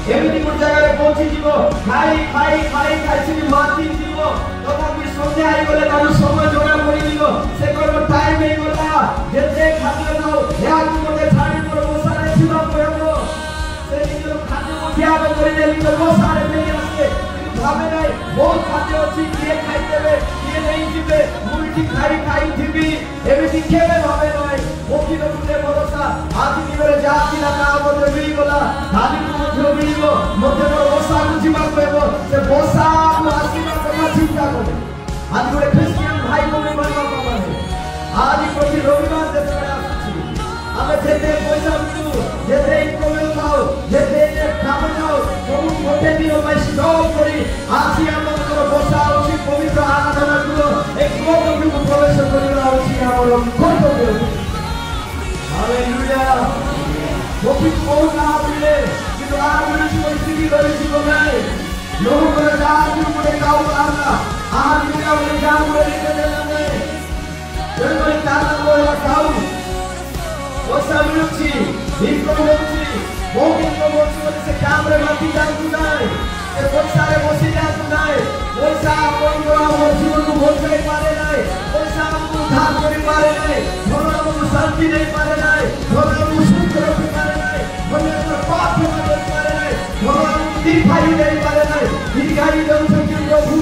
एमती गोटे जगह पहुंची जीव खाई खाई खाई खाई माती जीव तथापि सन्ध्या आई गले तार समय जणा पड़ी जीव से कोन टाइम नहीं गला जेते खाद्य खाओ या मते छाड़ी पर बसारे छिवा पड़ो से निजर खाद्य को त्याग कर देली तो बसारे नहीं आसे भावे नहीं बहुत खाद्य अछि किए खाई देबे किए नहीं जीवे मुठी खाई खाई थीबी एमती केबे भावे नहीं ओकी गुटे भरोसा आज निबरे जाति ना का मते मिली गला खाली मध्य मिलिबो मध्य बसा को जीवा कहबो से बसा को आसीना करना चिंता करे आज गोटे क्रिश्चियन भाई को भी बनवा पावे आज प्रति रविवार देश में आछि आमे जेते पैसा बितु जेते इनकम खाओ जेते काम जाओ सब गोटे दिन में स्टॉप करी आसी हमर बसा अछि पवित्र आराधना को एक गोट को प्रवेश करिला अछि हमर कर्तव्य हालेलुया कोई को ना मिले कि आज में परिस्थिति रही जीवन में लोगों को राज में मुझे गाँव मारना आज मुझे अपने गाँव में लेके जाना है जब कोई ताला बोल गाँव वो सब रुचि इनको रुचि वो इनको रुचि से कैमरे मारती जाती नहीं ये बहुत सारे बसी जाते नहीं वो साहब कोई को हम जीवन को बोल नहीं पारे नहीं वो साहब को उधार नहीं पारे नहीं थोड़ा वो शांति नहीं पारे नहीं थोड़ा वो सुख नहीं पारे नहीं थोड़ा वो पाप नहीं पारे नहीं थोड़ा दिखाई नहीं पारे नहीं दिखाई जब से कि प्रभु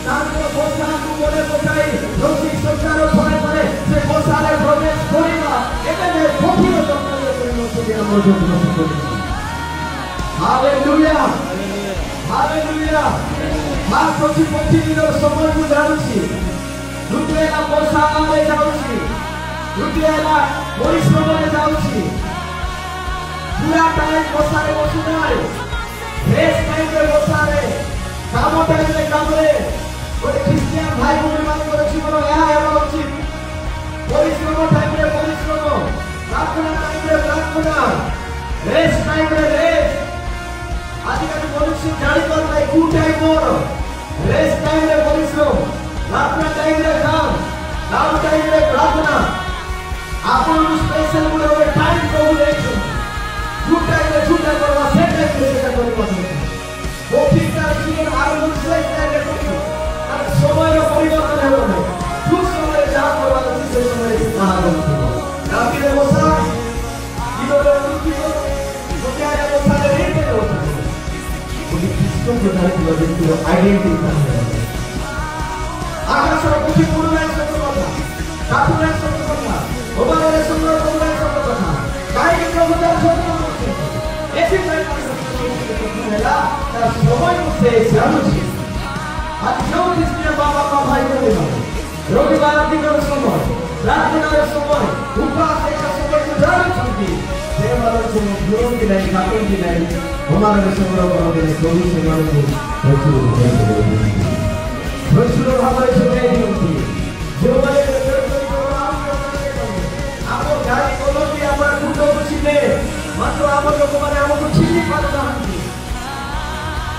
ताको बोसा को बोले बोलाई रोटी सरकार पड़े पड़े से बोसारे प्रवेश करिबा एते ने कोठिर दर्शन करिनो से हमर जो हालेलुया हालेलुया मां कोठी कोठी दिनो समय को जानुची रुटेला बोसा में जाउची रुटेला परिश्रम में जाउची पूरा टाइम बोसारे बसुनाय रेस टाइम रे बसारे काम टाइम रे काम रे गोटे क्रिश्चियन भाई भौणी मानकर जीवन ଏହା ହେବା ଉଚିତ ପରିଶ୍ରମ ଟାଇମ ରେ ପରିଶ୍ରମ ପ୍ରାର୍ଥନା ଟାଇମ ରେ ପ୍ରାର୍ଥନା रेस टाइम ରେ रेस आजिकाली मनुष्य जानी पार नहीं कु टाइम मोर रेस टाइम रे परिश्रम प्रार्थना टाइम रे काम टाइम रे प्रार्थना आपन स्पेशल गुडे टाइम को देखो कु टाइम रे छुटा करवा से टाइम रे सेटा करवा वो ठीक है जीवन आरंभ से टाइम रे और समय रो परिवर्तन हेबो नहीं कुछ समय जा करवा से समय से आरंभ हो राती रे बसा जीवन रो रुचि सोचाया बसा रे रेटे हो कोई किसको प्रकार की व्यक्ति रो आइडेंटिटी आकाश रो कुछ पूर्ण सब কথা ठाकुर सब কথা ओबारे सुंदर बोले सब কথা काई प्रभु दा सब ऐसी मेला तार समय को से जानुची आज जो किसने बाबा का भाई को देना रविवार दिन रो समय प्रार्थना रो समय उपवास का समय को जानुची से वाला से गुरु की नहीं ठाकुर की नहीं हमारे संग्रह करो के प्रभु से मानो प्रचुर भाव से नहीं जो वाले आपको गाड़ी बोलो कि हमारा कुटो बुझिले मात्र हम लोग माने हमको चिनी पार नाहंती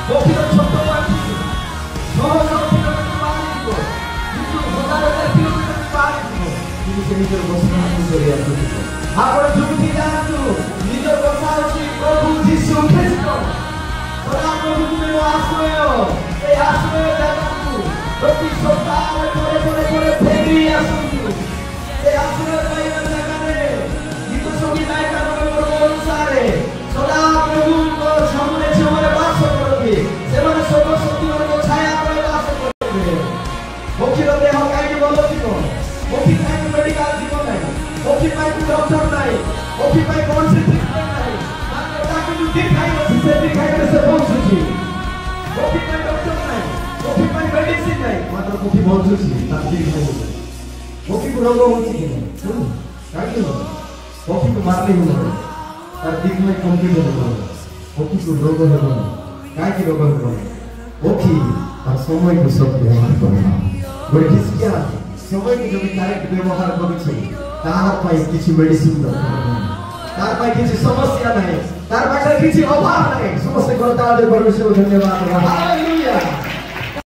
कोठिर छोटो बाटी 600 किलोमीटर पानी को किंतु 1000 किलोमीटर पानी को किसी निजर बसना करी आछी आपण जुटी जानतु निजर बसा अछि प्रभु यीशु ख्रीष्ट सदा प्रभु तुमे आश्रय ए आश्रय जानतु प्रति सप्ताह थोड़े थोड़े थोड़े फेरी आसतु ए आश्रय पाइबा जगह गीत संगीत कार्यक्रम अनुसार सदा प्रभु को सामने छमरे वास करबे सेमने सर्व शक्ति को छाया पर वास करबे मोखिर देह काई बोलो जीव मोखि काई मेडिकल जीव नाही मोखि पाई डॉक्टर नाही मोखि पाई कौन से ट्रीटमेंट नाही मात्र ताकि तू दिखाई अछि से दिखाई से पहुंचुची मोखि पाई डॉक्टर नाही मोखि पाई मेडिसिन नाही मात्र मोखि पहुंचुची ताकि मोखि को रोग होची कि काई मोखि को मारले हो तार दिख में कंप्लीट हो मोखि को रोग हो काई की रोग हो मोखि और समय को सब व्यवहार करना गोटे किसकिया समय को जब करेक्ट व्यवहार करूछि तार पाई किछि मेडिसिन दरकार नहीं तार पाई किछि समस्या नहीं तार पाई किछि अभाव नहीं समस्त करता दे परमेश्वर धन्यवाद हालेलुया